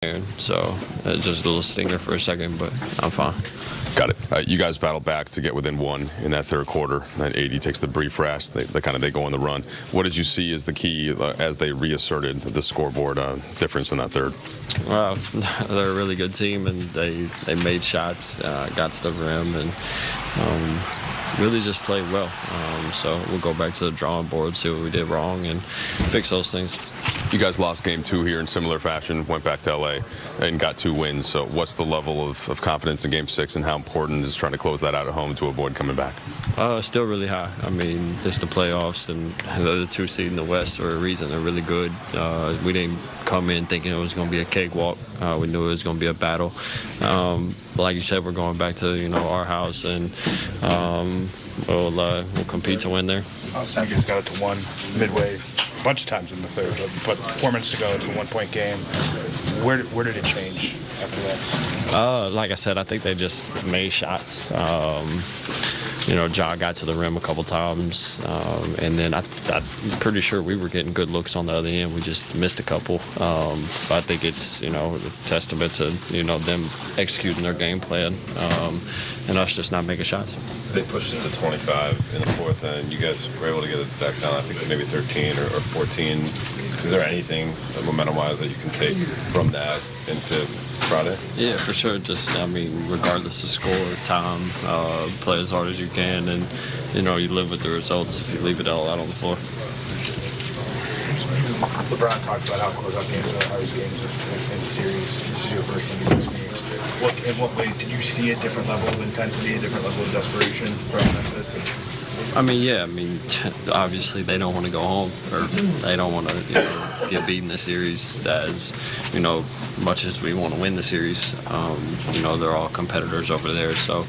So just a little stinger for a second, but I'm fine. Got it. You guys battled back to get within one in that third quarter. Then AD takes the brief rest. They go on the run. What did you see as the key as they reasserted the scoreboard difference in that third? Well, they're a really good team, and they made shots, got to the rim, and really just played well. So we'll go back to the drawing board, see what we did wrong, and fix those things. You guys lost game 2 here in similar fashion, went back to LA and got 2 wins. So what's the level of confidence in game 6, and how important is trying to close that out at home to avoid coming back? Still really high. I mean, it's the playoffs, and the 2 seed in the West for a reason. They're really good. We didn't come in thinking it was going to be a cakewalk. We knew it was going to be a battle. But like you said, we're going back to our house, and we'll compete to win there. You guys got it to 1 midway a bunch of times in the third, but 4 minutes ago it's a 1-point game. Where did it change after that? Like I said, I think they just made shots. Ja got to the rim a couple times, and then I'm pretty sure we were getting good looks on the other end. We just missed a couple. But I think it's a testament to them executing their game plan, and us just not making shots. They pushed it to 25 in the fourth, and you guys were able to get it back down, I think maybe 13 or 14. Is there anything momentum-wise that you can take from that into Friday? Yeah, for sure. Just, regardless of score, time, play as hard as you can, and, you live with the results if you leave it all out on the floor. LeBron talked about how close out games are the hardest games in the series. This is your first one of these games. In what way did you see a different level of intensity, a different level of desperation from Memphis? Obviously they don't want to go home, or they don't want to get beat in the series as much as we want to win the series. They're all competitors over there, so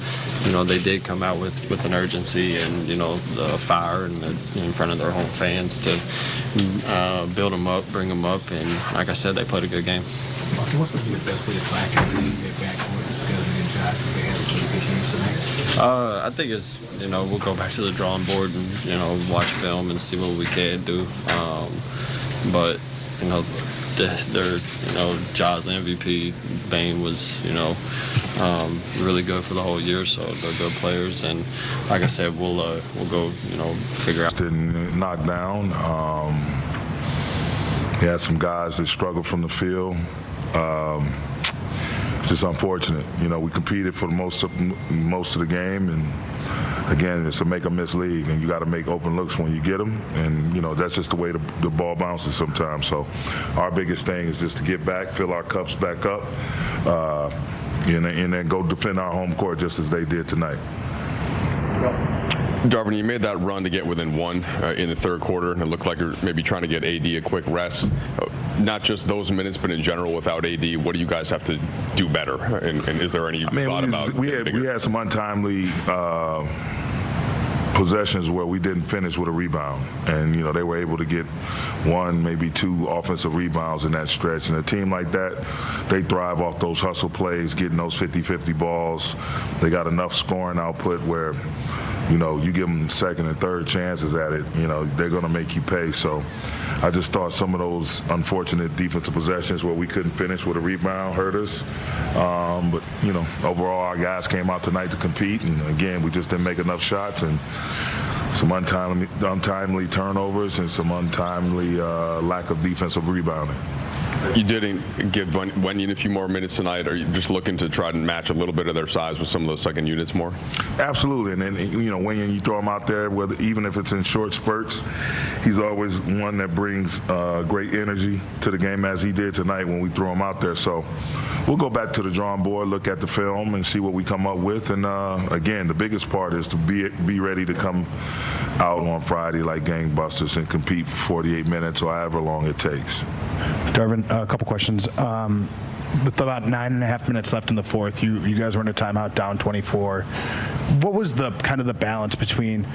they did come out with an urgency and the fire and in front of their home fans to build them up, bring them up, and like I said, they played a good game. What's going to be the best way to track your team, get back together and get shots if they have a pretty good game tonight? I think it's we'll go back to the drawing board and watch film and see what we can do. But they're Ja's MVP. Bane was really good for the whole year, so they're good players. And like I said, we'll go figure out. Didn't knock down. He had some guys that struggled from the field. It's just unfortunate. We competed for most of the game, and again, it's a make-or-miss league, and you got to make open looks when you get them, and that's just the way the ball bounces sometimes. So our biggest thing is just to get back, fill our cups back up, and then go defend our home court just as they did tonight. Darvin, you made that run to get within 1 in the third quarter, and it looked like you're maybe trying to get AD a quick rest. Not just those minutes, but in general without AD, what do you guys have to do better? And is there any thought about we had some untimely possessions where we didn't finish with a rebound, and they were able to get 1, maybe 2 offensive rebounds in that stretch. And a team like that, they thrive off those hustle plays, getting those 50-50 balls. They got enough scoring output where you give them second and third chances at it, they're going to make you pay. So I just thought some of those unfortunate defensive possessions where we couldn't finish with a rebound hurt us. But overall our guys came out tonight to compete, and again, we just didn't make enough shots, and some untimely turnovers and some untimely lack of defensive rebounding. You didn't give Wenyen a few more minutes tonight. Are you just looking to try to match a little bit of their size with some of those second units more? Absolutely. And then, Wenyen, you throw him out there, even if it's in short spurts, he's always one that brings great energy to the game, as he did tonight when we throw him out there. So we'll go back to the drawing board, look at the film, and see what we come up with. And, again, the biggest part is to be ready to come out on Friday like gangbusters and compete for 48 minutes or however long it takes. Darvin, a couple questions. With about 9.5 minutes left in the fourth, you guys were in a timeout down 24. What was the kind of the balance between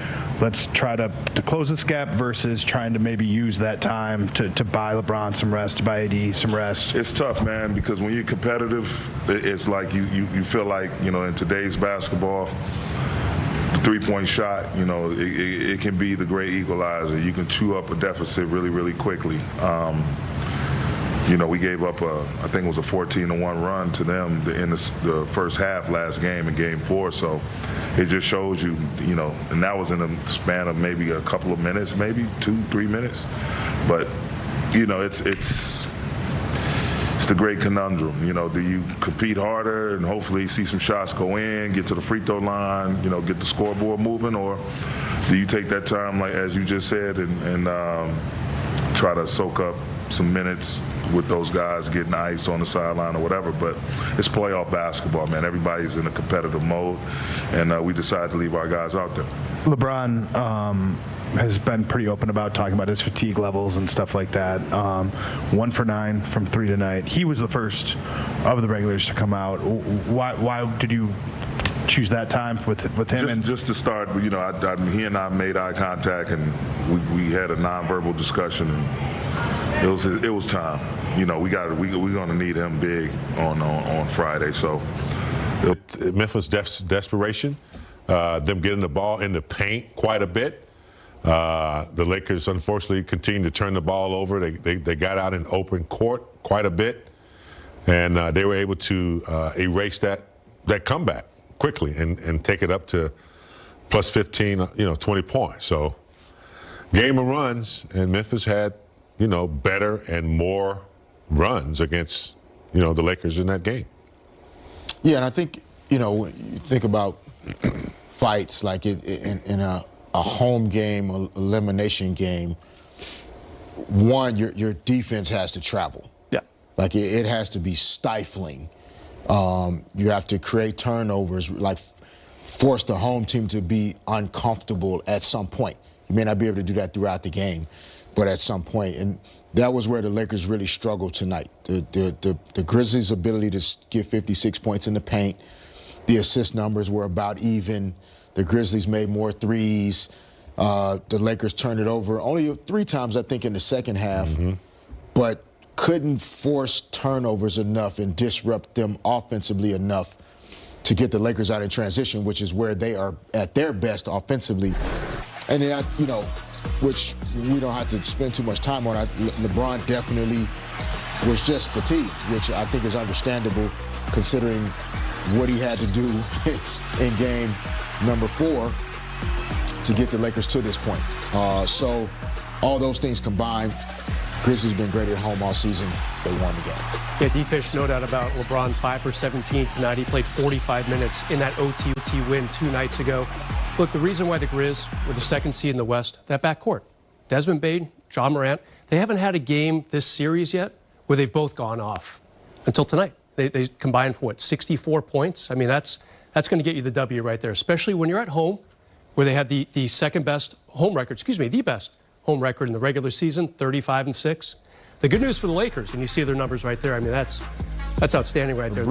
let's try to close this gap versus trying to maybe use that time to buy LeBron some rest, to buy AD some rest? It's tough, man, because when you're competitive, it's like you feel like, in today's basketball, the three-point shot, it can be the great equalizer. You can chew up a deficit really, really quickly. You know, we gave up I think it was a 14-1 run to them in the first half last game in Game 4. So it just shows you, you know, and that was in a span of maybe a couple of minutes, maybe 2-3 minutes. But you know, it's the great conundrum. You know, do you compete harder and hopefully see some shots go in, get to the free throw line, you know, get the scoreboard moving, or do you take that time, like as you just said, and try to soak up some minutes with those guys getting ice on the sideline or whatever? But it's playoff basketball, man. Everybody's in a competitive mode, and we decided to leave our guys out there. LeBron has been pretty open about talking about his fatigue levels and stuff like that. 1 for 9 from 3 tonight. He was the first of the regulars to come out. Why did you choose that time with him? Just to start, you know, he and I made eye contact, and we had a nonverbal discussion, and it was time. You know, we're going to need him big on Friday. So Memphis desperation, them getting the ball in the paint quite a bit. The Lakers, unfortunately, continue to turn the ball over. They got out in open court quite a bit, and they were able to erase that comeback quickly and take it up to plus 15, 20 points. So game of runs, and Memphis had, better and more runs against, the Lakers in that game. Yeah, and I think, when you think about fights like in a home game, elimination game, one, your defense has to travel. Yeah. Like it has to be stifling. You have to create turnovers, like force the home team to be uncomfortable at some point. You may not be able to do that throughout the game, but at some point. And that was where the Lakers really struggled tonight. The Grizzlies' ability to get 56 points in the paint, the assist numbers were about even. The Grizzlies made more threes. The Lakers turned it over only 3 times, I think, in the second half, but couldn't force turnovers enough and disrupt them offensively enough to get the Lakers out in transition, which is where they are at their best offensively. And then, which we don't have to spend too much time on. LeBron definitely was just fatigued, which I think is understandable considering what he had to do in game number 4 to get the Lakers to this point. So all those things combined, Grizzlies been great at home all season. They won the game. Yeah, D-Fish, no doubt about LeBron, 5 for 17 tonight. He played 45 minutes in that OT win 2 nights ago. Look, the reason why the Grizz were the 2nd seed in the West, that backcourt, Desmond Bane, John Morant, they haven't had a game this series yet where they've both gone off until tonight. They combined for, 64 points? I mean, that's going to get you the W right there, especially when you're at home, where they had the second best home record, the best home record in the regular season, 35-6. The good news for the Lakers, and you see their numbers right there, I mean, that's outstanding right there.